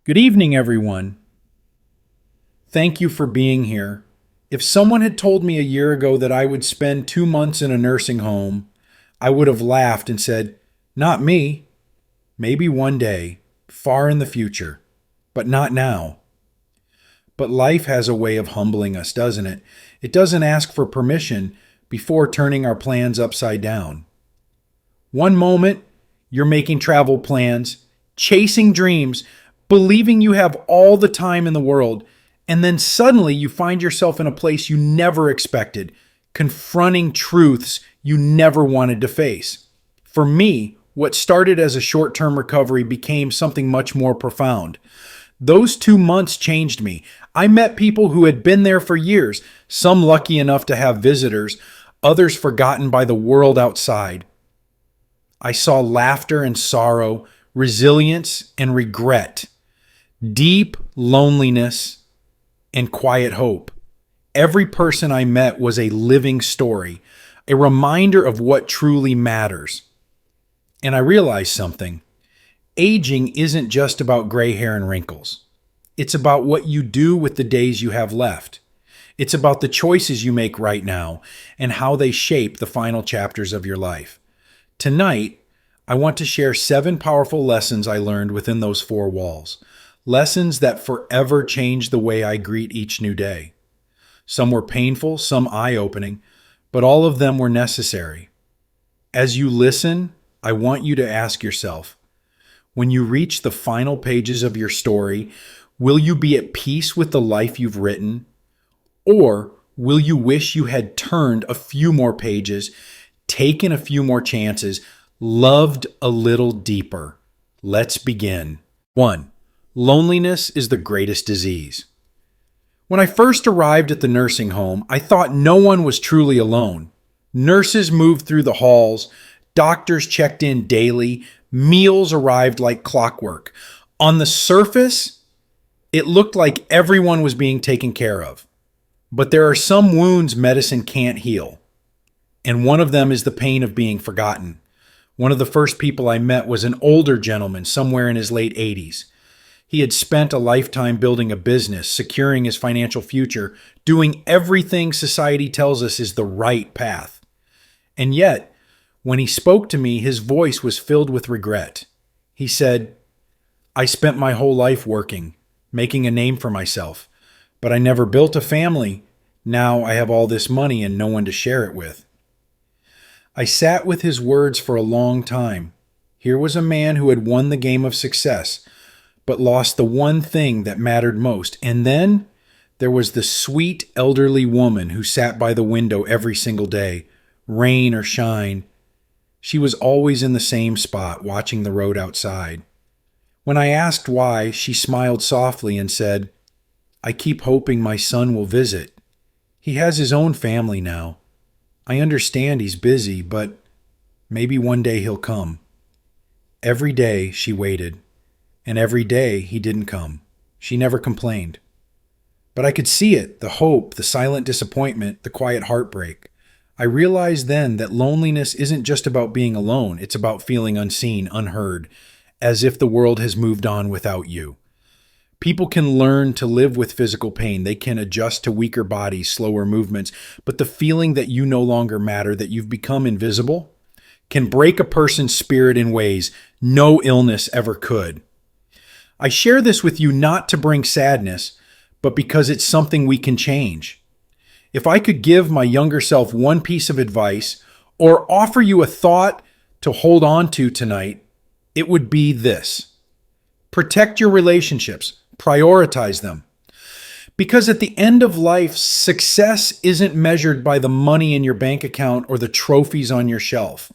Good evening, everyone. Thank you for being here. If someone had told me a year ago that I would spend 2 months in a nursing home, I would have laughed and said, "Not me. Maybe one day, far in the future, but not now." But life has a way of humbling us, doesn't it? It doesn't ask for permission before turning our plans upside down. One moment, you're making travel plans, chasing dreams, believing you have all the time in the world, and then suddenly you find yourself in a place you never expected, confronting truths you never wanted to face. For me, what started as a short term recovery became something much more profound. Those 2 months changed me. I met people who had been there for years, some lucky enough to have visitors, others forgotten by the world outside. I saw laughter and sorrow, resilience and regret, deep loneliness and quiet hope. Every person I met was a living story, a reminder of what truly matters. And I realized something. Aging isn't just about gray hair and wrinkles. It's about what you do with the days you have left. It's about the choices you make right now and how they shape the final chapters of your life. Tonight, I want to share 7 powerful lessons I learned within those 4 walls. Lessons that forever changed the way I greet each new day. Some were painful, some eye-opening, but all of them were necessary. As you listen, I want you to ask yourself, when you reach the final pages of your story, will you be at peace with the life you've written? Or will you wish you had turned a few more pages, taken a few more chances, loved a little deeper? Let's begin. 1. Loneliness is the greatest disease. When I first arrived at the nursing home, I thought no one was truly alone. Nurses moved through the halls, doctors checked in daily, meals arrived like clockwork. On the surface, it looked like everyone was being taken care of. But there are some wounds medicine can't heal, and one of them is the pain of being forgotten. One of the first people I met was an older gentleman, somewhere in his late 80s. He had spent a lifetime building a business, securing his financial future, doing everything society tells us is the right path. And yet, when he spoke to me, his voice was filled with regret. He said, "I spent my whole life working, making a name for myself, but I never built a family. Now I have all this money and no one to share it with." I sat with his words for a long time. Here was a man who had won the game of success, but lost the one thing that mattered most. And then there was the sweet elderly woman who sat by the window every single day, rain or shine. She was always in the same spot, watching the road outside. When I asked why, she smiled softly and said, "I keep hoping my son will visit. He has his own family now. I understand he's busy, but maybe one day he'll come." Every day she waited, and every day he didn't come. She never complained. But I could see it, the hope, the silent disappointment, the quiet heartbreak. I realized then that loneliness isn't just about being alone, it's about feeling unseen, unheard, as if the world has moved on without you. People can learn to live with physical pain. They can adjust to weaker bodies, slower movements, but the feeling that you no longer matter, that you've become invisible, can break a person's spirit in ways no illness ever could. I share this with you not to bring sadness, but because it's something we can change. If I could give my younger self one piece of advice or offer you a thought to hold on to tonight, it would be this. Protect your relationships. Prioritize them. Because at the end of life, success isn't measured by the money in your bank account or the trophies on your shelf.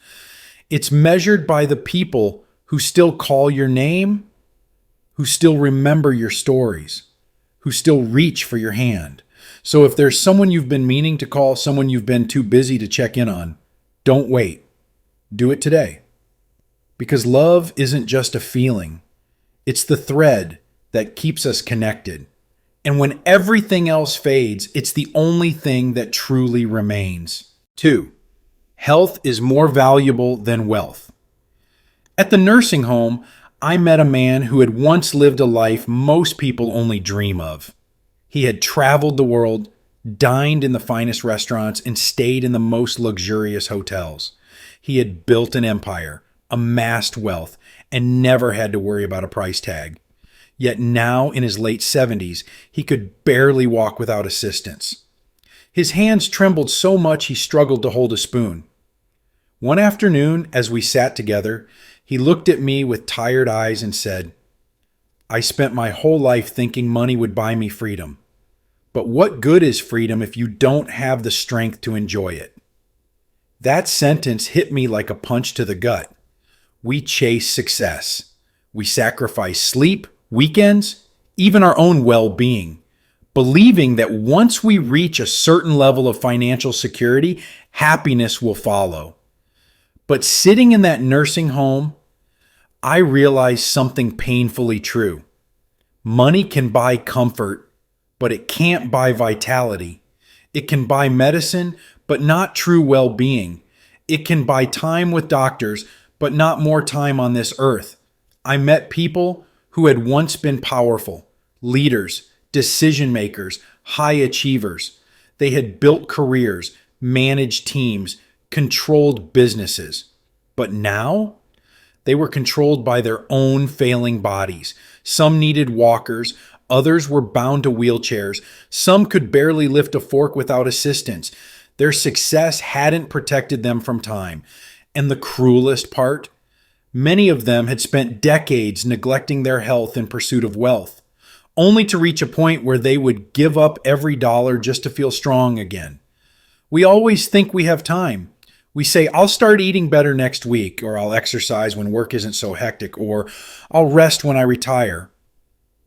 It's measured by the people who still call your name, who still remember your stories, who still reach for your hand. So if there's someone you've been meaning to call, someone you've been too busy to check in on, don't wait. Do it today. Because love isn't just a feeling. It's the thread that keeps us connected. And when everything else fades, it's the only thing that truly remains. 2. Health is more valuable than wealth. At the nursing home, I met a man who had once lived a life most people only dream of. He had traveled the world, dined in the finest restaurants, and stayed in the most luxurious hotels. He had built an empire, amassed wealth, and never had to worry about a price tag. Yet now, in his late 70s, he could barely walk without assistance. His hands trembled so much he struggled to hold a spoon. One afternoon, as we sat together, he looked at me with tired eyes and said, "I spent my whole life thinking money would buy me freedom. But what good is freedom if you don't have the strength to enjoy it?" That sentence hit me like a punch to the gut. We chase success. We sacrifice sleep, weekends, even our own well-being, believing that once we reach a certain level of financial security, happiness will follow. But sitting in that nursing home, I realized something painfully true. Money can buy comfort, but it can't buy vitality. It can buy medicine, but not true well-being. It can buy time with doctors, but not more time on this earth. I met people who had once been powerful, leaders, decision makers, high achievers. They had built careers, managed teams, controlled businesses. But now, they were controlled by their own failing bodies. Some needed walkers, others were bound to wheelchairs, some could barely lift a fork without assistance. Their success hadn't protected them from time. And the cruelest part? Many of them had spent decades neglecting their health in pursuit of wealth, only to reach a point where they would give up every dollar just to feel strong again. We always think we have time. We say, "I'll start eating better next week," or "I'll exercise when work isn't so hectic," or "I'll rest when I retire."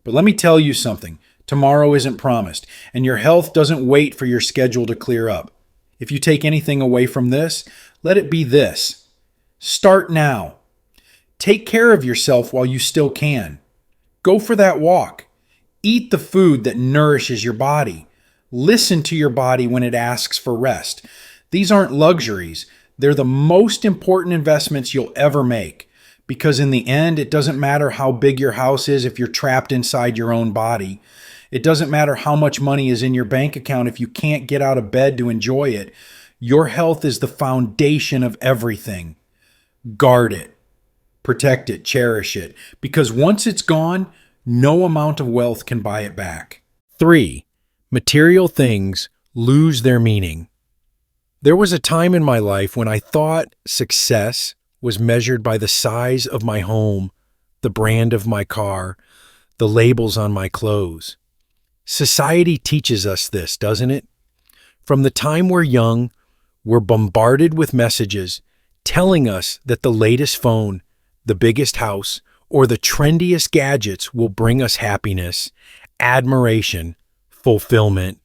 But let me tell you something. Tomorrow isn't promised, and your health doesn't wait for your schedule to clear up. If you take anything away from this, let it be this. Start now. Take care of yourself while you still can. Go for that walk. Eat the food that nourishes your body. Listen to your body when it asks for rest. These aren't luxuries. They're the most important investments you'll ever make. Because in the end, it doesn't matter how big your house is if you're trapped inside your own body. It doesn't matter how much money is in your bank account if you can't get out of bed to enjoy it. Your health is the foundation of everything. Guard it. Protect it. Cherish it. Because once it's gone, no amount of wealth can buy it back. 3. Material things lose their meaning. There was a time in my life when I thought success was measured by the size of my home, the brand of my car, the labels on my clothes. Society teaches us this, doesn't it? From the time we're young, we're bombarded with messages telling us that the latest phone, the biggest house, or the trendiest gadgets will bring us happiness, admiration, fulfillment.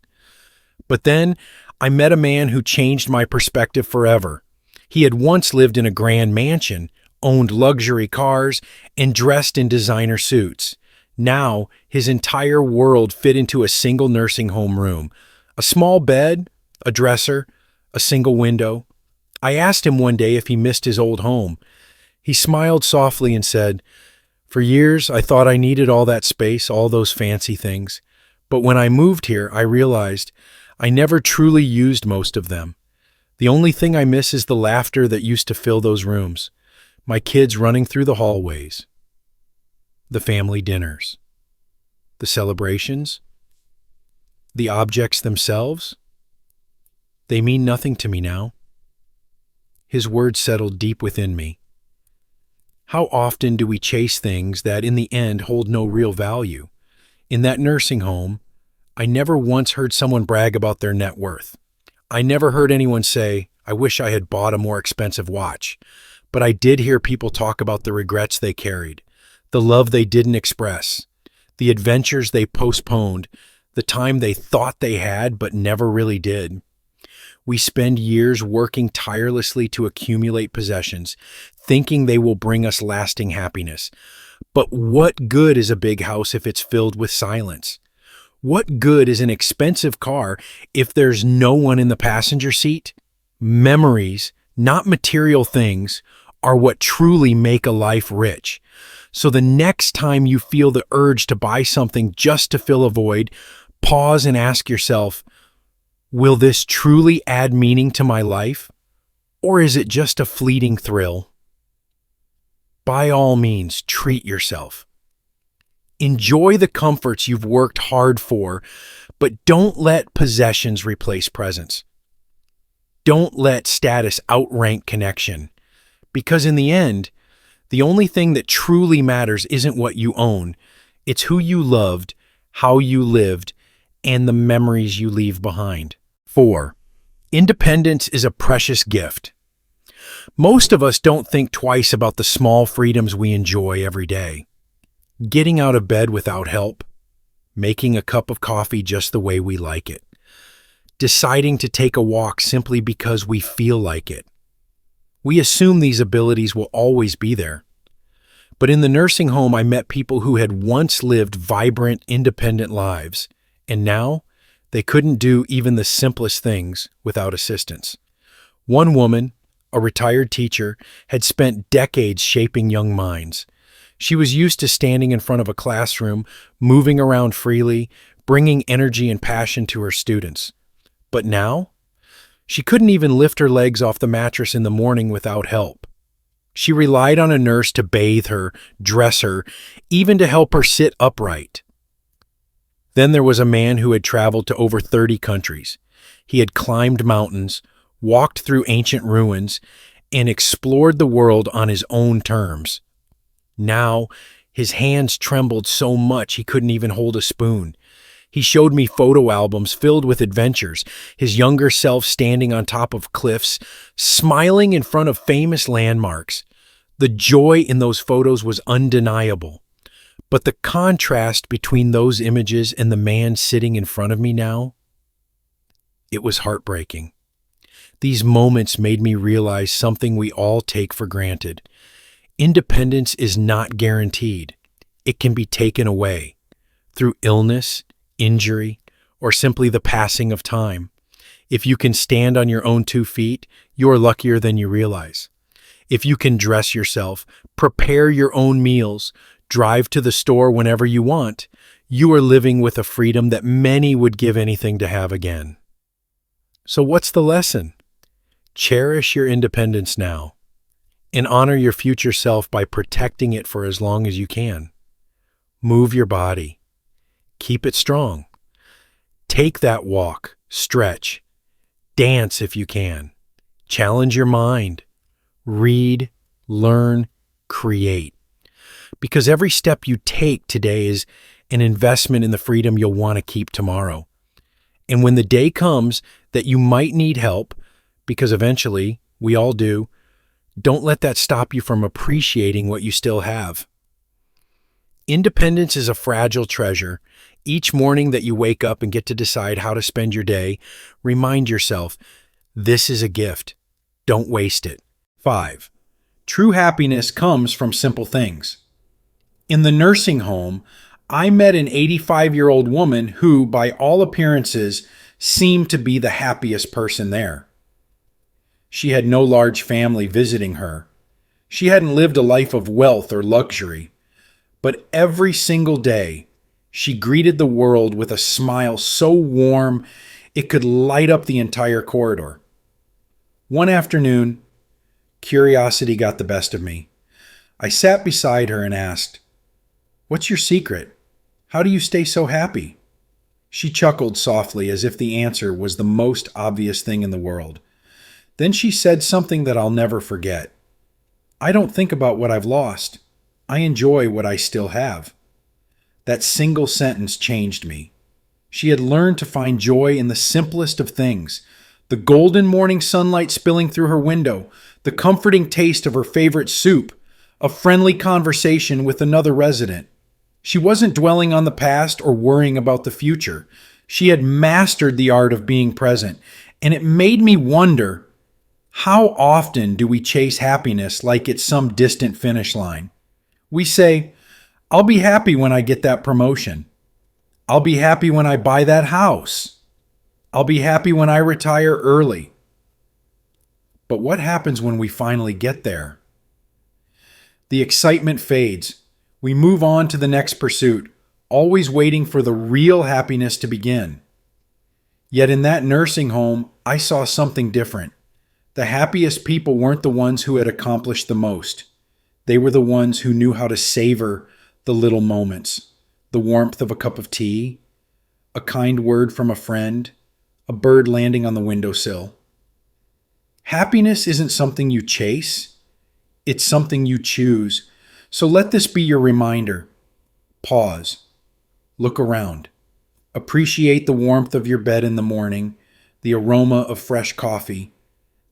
But then I met a man who changed my perspective forever. He had once lived in a grand mansion, owned luxury cars, and dressed in designer suits. Now, his entire world fit into a single nursing home room. A small bed, a dresser, a single window. I asked him one day if he missed his old home. He smiled softly and said, "For years, I thought I needed all that space, all those fancy things. But when I moved here, I realized I never truly used most of them. The only thing I miss is the laughter that used to fill those rooms, my kids running through the hallways, the family dinners, the celebrations, the objects themselves. They mean nothing to me now." His words settled deep within me. How often do we chase things that in the end hold no real value? In that nursing home, I never once heard someone brag about their net worth. I never heard anyone say, "I wish I had bought a more expensive watch." But I did hear people talk about the regrets they carried, the love they didn't express, the adventures they postponed, the time they thought they had but never really did. We spend years working tirelessly to accumulate possessions, thinking they will bring us lasting happiness. But what good is a big house if it's filled with silence? What good is an expensive car if there's no one in the passenger seat? Memories, not material things, are what truly make a life rich. So the next time you feel the urge to buy something just to fill a void, pause and ask yourself, will this truly add meaning to my life? Or is it just a fleeting thrill? By all means, treat yourself. Enjoy the comforts you've worked hard for, but don't let possessions replace presence. Don't let status outrank connection, because in the end, the only thing that truly matters isn't what you own, it's who you loved, how you lived, and the memories you leave behind. 4. Independence is a precious gift. Most of us don't think twice about the small freedoms we enjoy every day. Getting out of bed without help, making a cup of coffee just the way we like it, deciding to take a walk simply because we feel like it. We assume these abilities will always be there. But in the nursing home, I met people who had once lived vibrant, independent lives, and now they couldn't do even the simplest things without assistance. One woman, a retired teacher, had spent decades shaping young minds. She was used to standing in front of a classroom, moving around freely, bringing energy and passion to her students. But now, she couldn't even lift her legs off the mattress in the morning without help. She relied on a nurse to bathe her, dress her, even to help her sit upright. Then there was a man who had traveled to over 30 countries. He had climbed mountains, walked through ancient ruins, and explored the world on his own terms. Now, his hands trembled so much he couldn't even hold a spoon. He showed me photo albums filled with adventures, his younger self standing on top of cliffs, smiling in front of famous landmarks. The joy in those photos was undeniable. But the contrast between those images and the man sitting in front of me now, it was heartbreaking. These moments made me realize something we all take for granted. Independence is not guaranteed. It can be taken away through illness, injury, or simply the passing of time. If you can stand on your own 2 feet, you are luckier than you realize. If you can dress yourself, prepare your own meals, drive to the store whenever you want, you are living with a freedom that many would give anything to have again. So what's the lesson? Cherish your independence now, and honor your future self by protecting it for as long as you can. Move your body. Keep it strong. Take that walk, stretch, dance if you can. Challenge your mind. Read, learn, create. Because every step you take today is an investment in the freedom you'll want to keep tomorrow. And when the day comes that you might need help, because eventually we all do, don't let that stop you from appreciating what you still have. Independence is a fragile treasure. Each morning that you wake up and get to decide how to spend your day, remind yourself, this is a gift. Don't waste it. 5. True happiness comes from simple things. In the nursing home, I met an 85-year-old woman who, by all appearances, seemed to be the happiest person there. She had no large family visiting her. She hadn't lived a life of wealth or luxury. But every single day, she greeted the world with a smile so warm it could light up the entire corridor. One afternoon, curiosity got the best of me. I sat beside her and asked, "What's your secret? How do you stay so happy?" She chuckled softly as if the answer was the most obvious thing in the world. Then she said something that I'll never forget. "I don't think about what I've lost. I enjoy what I still have." That single sentence changed me. She had learned to find joy in the simplest of things. The golden morning sunlight spilling through her window, the comforting taste of her favorite soup, a friendly conversation with another resident. She wasn't dwelling on the past or worrying about the future. She had mastered the art of being present, and it made me wonder, how often do we chase happiness like it's some distant finish line? We say, "I'll be happy when I get that promotion. I'll be happy when I buy that house. I'll be happy when I retire early." But what happens when we finally get there? The excitement fades. We move on to the next pursuit, always waiting for the real happiness to begin. Yet in that nursing home, I saw something different. The happiest people weren't the ones who had accomplished the most. They were the ones who knew how to savor the little moments, the warmth of a cup of tea, a kind word from a friend, a bird landing on the windowsill. Happiness isn't something you chase, it's something you choose. So let this be your reminder. Pause. Look around. Appreciate the warmth of your bed in the morning, the aroma of fresh coffee,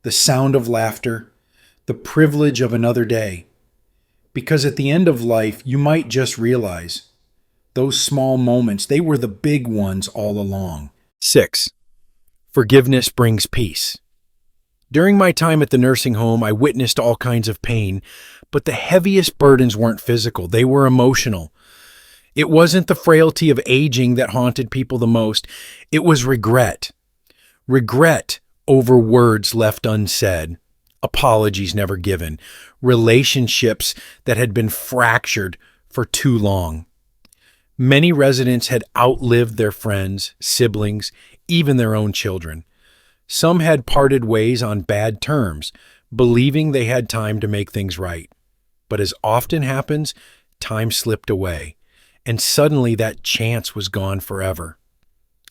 the sound of laughter, the privilege of another day. Because at the end of life, you might just realize those small moments, they were the big ones all along. 6. Forgiveness brings peace. During my time at the nursing home, I witnessed all kinds of pain, but the heaviest burdens weren't physical, they were emotional. It wasn't the frailty of aging that haunted people the most, it was regret. Regret over words left unsaid, apologies never given, relationships that had been fractured for too long. Many residents had outlived their friends, siblings, even their own children. Some had parted ways on bad terms, believing they had time to make things right. But as often happens, time slipped away, and suddenly that chance was gone forever.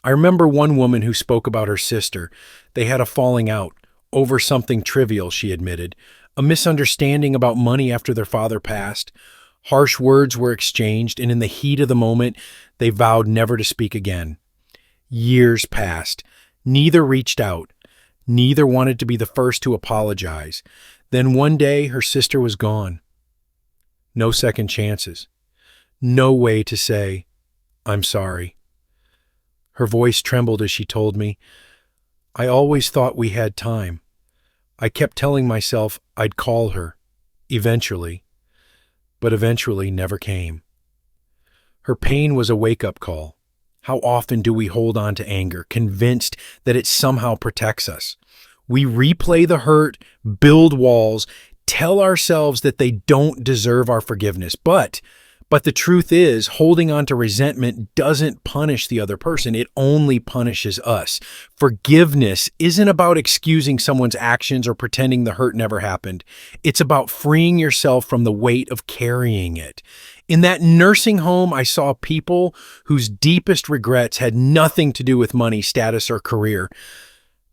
I remember one woman who spoke about her sister. They had a falling out over something trivial, she admitted, a misunderstanding about money after their father passed. Harsh words were exchanged, and in the heat of the moment, they vowed never to speak again. Years passed. Neither reached out. Neither wanted to be the first to apologize. Then one day, her sister was gone. No second chances. No way to say, "I'm sorry." Her voice trembled as she told me, "I always thought we had time. I kept telling myself I'd call her, eventually, but eventually never came." Her pain was a wake-up call. How often do we hold on to anger, convinced that it somehow protects us? We replay the hurt, build walls, tell ourselves that they don't deserve our forgiveness. But the truth is, holding on to resentment doesn't punish the other person. It only punishes us. Forgiveness isn't about excusing someone's actions or pretending the hurt never happened. It's about freeing yourself from the weight of carrying it. In that nursing home, I saw people whose deepest regrets had nothing to do with money, status, or career.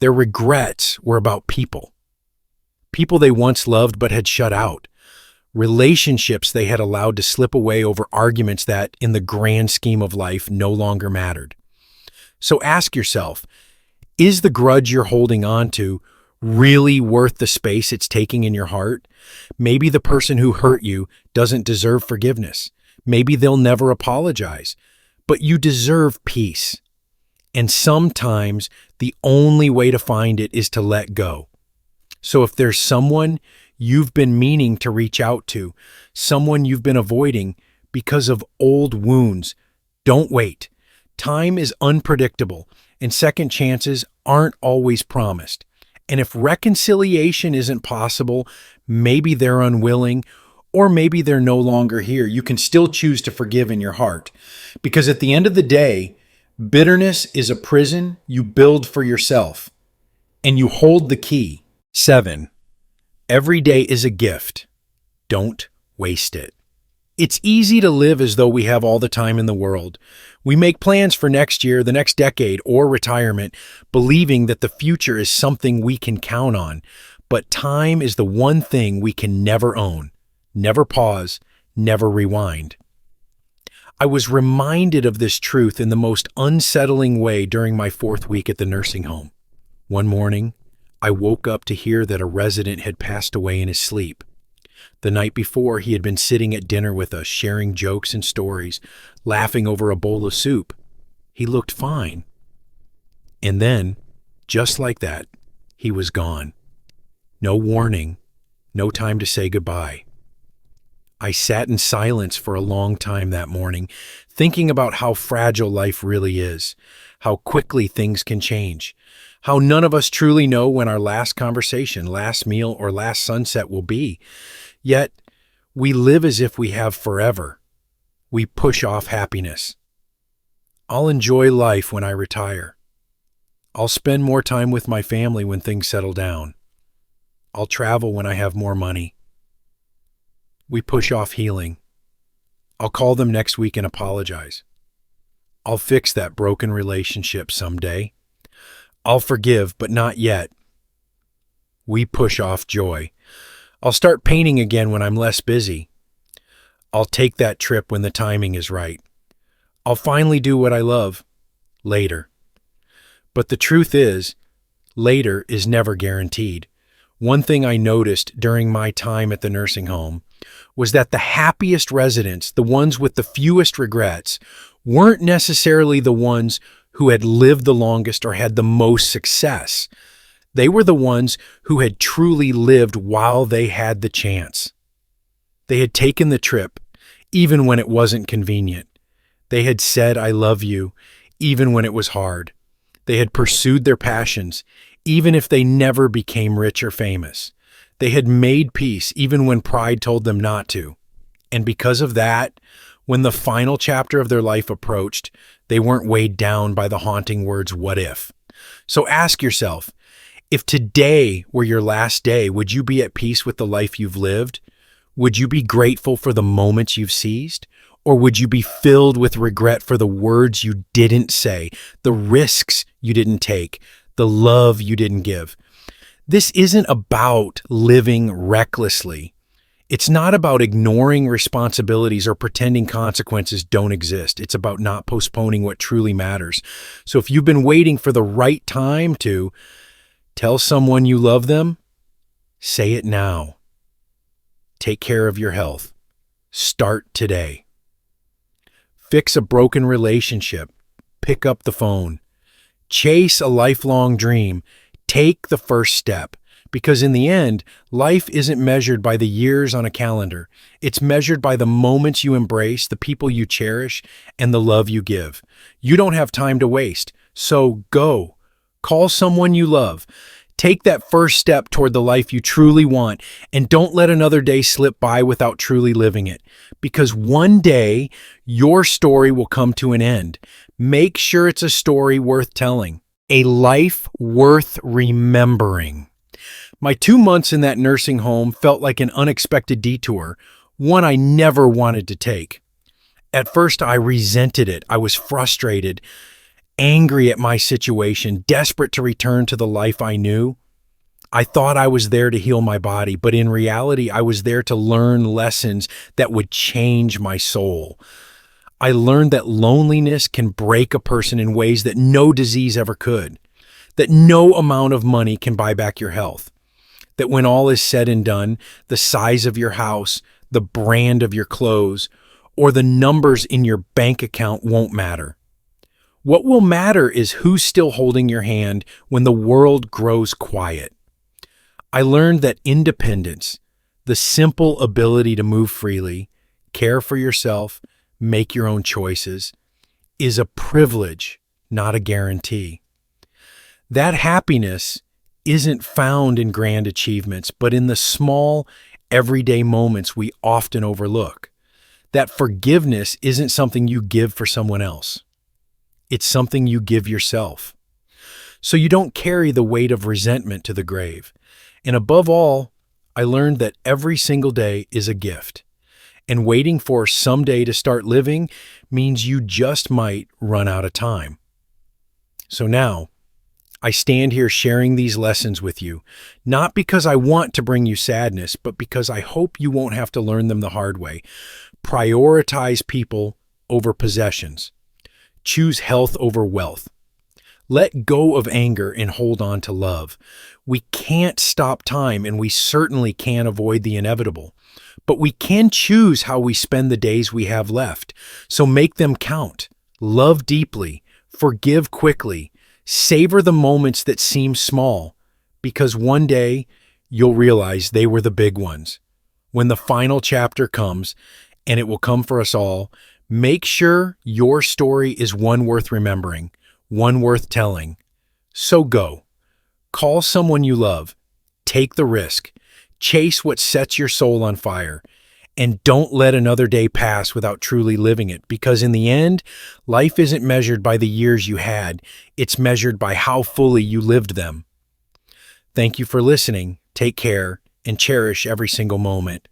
Their regrets were about people. People they once loved but had shut out. Relationships they had allowed to slip away over arguments that, in the grand scheme of life, no longer mattered. So ask yourself, is the grudge you're holding on to really worth the space it's taking in your heart? Maybe the person who hurt you doesn't deserve forgiveness. Maybe they'll never apologize. But you deserve peace. And sometimes the only way to find it is to let go. So if there's someone you've been meaning to reach out to, someone you've been avoiding because of old wounds, don't wait. Time is unpredictable, and second chances aren't always promised. And if reconciliation isn't possible, maybe they're unwilling, or maybe they're no longer here. You can still choose to forgive in your heart. Because at the end of the day, bitterness is a prison you build for yourself, and you hold the key. 7. Every day is a gift. Don't waste it. It's easy to live as though we have all the time in the world. We make plans for next year, the next decade, or retirement, believing that the future is something we can count on. But time is the one thing we can never own. Never pause, never rewind. I was reminded of this truth in the most unsettling way during my 4th week at the nursing home. One morning, I woke up to hear that a resident had passed away in his sleep. The night before, he had been sitting at dinner with us, sharing jokes and stories, laughing over a bowl of soup. He looked fine. And then, just like that, he was gone. No warning, no time to say goodbye. I sat in silence for a long time that morning, thinking about how fragile life really is, how quickly things can change, how none of us truly know when our last conversation, last meal, or last sunset will be. Yet, we live as if we have forever. We push off happiness. I'll enjoy life when I retire. I'll spend more time with my family when things settle down. I'll travel when I have more money. We push off healing. I'll call them next week and apologize. I'll fix that broken relationship someday. I'll forgive, but not yet. We push off joy. I'll start painting again when I'm less busy. I'll take that trip when the timing is right. I'll finally do what I love later. But the truth is, later is never guaranteed. One thing I noticed during my time at the nursing home was that the happiest residents, the ones with the fewest regrets, weren't necessarily the ones who had lived the longest or had the most success. They were the ones who had truly lived while they had the chance. They had taken the trip, even when it wasn't convenient. They had said, "I love you," even when it was hard. They had pursued their passions, even if they never became rich or famous. They had made peace, even when pride told them not to. And because of that, when the final chapter of their life approached, they weren't weighed down by the haunting words, "What if?" So ask yourself, if today were your last day, would you be at peace with the life you've lived? Would you be grateful for the moments you've seized? Or would you be filled with regret for the words you didn't say, the risks you didn't take, the love you didn't give? This isn't about living recklessly. It's not about ignoring responsibilities or pretending consequences don't exist. It's about not postponing what truly matters. So if you've been waiting for the right time to tell someone you love them, say it now. Take care of your health. Start today. Fix a broken relationship. Pick up the phone. Chase a lifelong dream. Take the first step. Because in the end, life isn't measured by the years on a calendar. It's measured by the moments you embrace, the people you cherish, and the love you give. You don't have time to waste. So go. Call someone you love. Take that first step toward the life you truly want, and don't let another day slip by without truly living it. Because one day, your story will come to an end. Make sure it's a story worth telling. A life worth remembering. My 2 months in that nursing home felt like an unexpected detour, one I never wanted to take. At first, I resented it. I was frustrated, angry at my situation, desperate to return to the life I knew. I thought I was there to heal my body, but in reality, I was there to learn lessons that would change my soul. I learned that loneliness can break a person in ways that no disease ever could, that no amount of money can buy back your health, that when all is said and done, the size of your house, the brand of your clothes, or the numbers in your bank account won't matter. What will matter is who's still holding your hand when the world grows quiet. I learned that independence, the simple ability to move freely, care for yourself, make your own choices, is a privilege, not a guarantee. That happiness isn't found in grand achievements, but in the small, everyday moments we often overlook. That forgiveness isn't something you give for someone else. It's something you give yourself. So you don't carry the weight of resentment to the grave. And above all, I learned that every single day is a gift. And waiting for someday to start living means you just might run out of time. So now, I stand here sharing these lessons with you, not because I want to bring you sadness, but because I hope you won't have to learn them the hard way. Prioritize people over possessions. Choose health over wealth. Let go of anger and hold on to love. We can't stop time, and we certainly can't avoid the inevitable. But we can choose how we spend the days we have left. So make them count. Love deeply. Forgive quickly. Savor the moments that seem small, because one day you'll realize they were the big ones. When the final chapter comes, and it will come for us all, make sure your story is one worth remembering, one worth telling. So go. Call someone you love. Take the risk. Chase what sets your soul on fire. And don't let another day pass without truly living it, because in the end, life isn't measured by the years you had, it's measured by how fully you lived them. Thank you for listening. Take care and cherish every single moment.